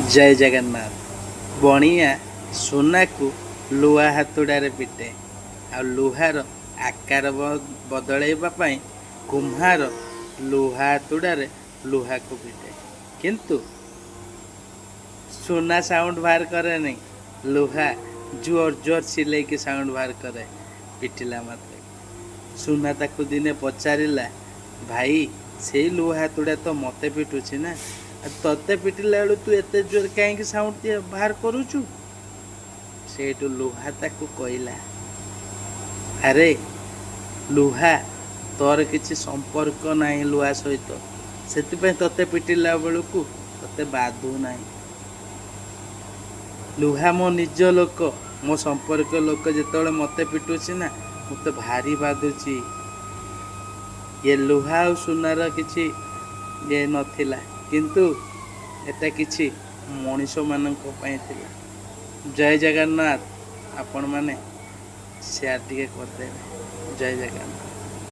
जय जगन्नाथ। बणिया सुना को लुहा हातुड़े पिटे आ लुहार आकार बदलैवा कुम्हार लुहा हातुड़े लुहा को पिटे किंतु सुना साउंड बाहर करे नहीं, लुहा जोर जोर सिले की साउंड बाहर करे पिटिला मात्रे। सुना ताकू दिने पचारिला, भाई से लुहा हातुड़ा तो मते पिटुची ना, तते पिटिला बेलू तू एते जोर कहीं साउंड बाहर करुचु। सेठू लुहा ताकू कहला, अरे लुहा तोर किसी संपर्क नहीं लुहा सहित, से तते पिटिला बेलू तते बाधु नहीं। लुहा मो निज लोक, मो संपर्क लोक, जिते मते पिटुची ना मत भारी बाधुची। ये लुहा और सुनार किसी ये नथिला, किंतु एटा किछि मनीष मानक पई थिला। जय जगन्नाथ। आपण माने शेयर टिके करदे। जय जगन्नाथ।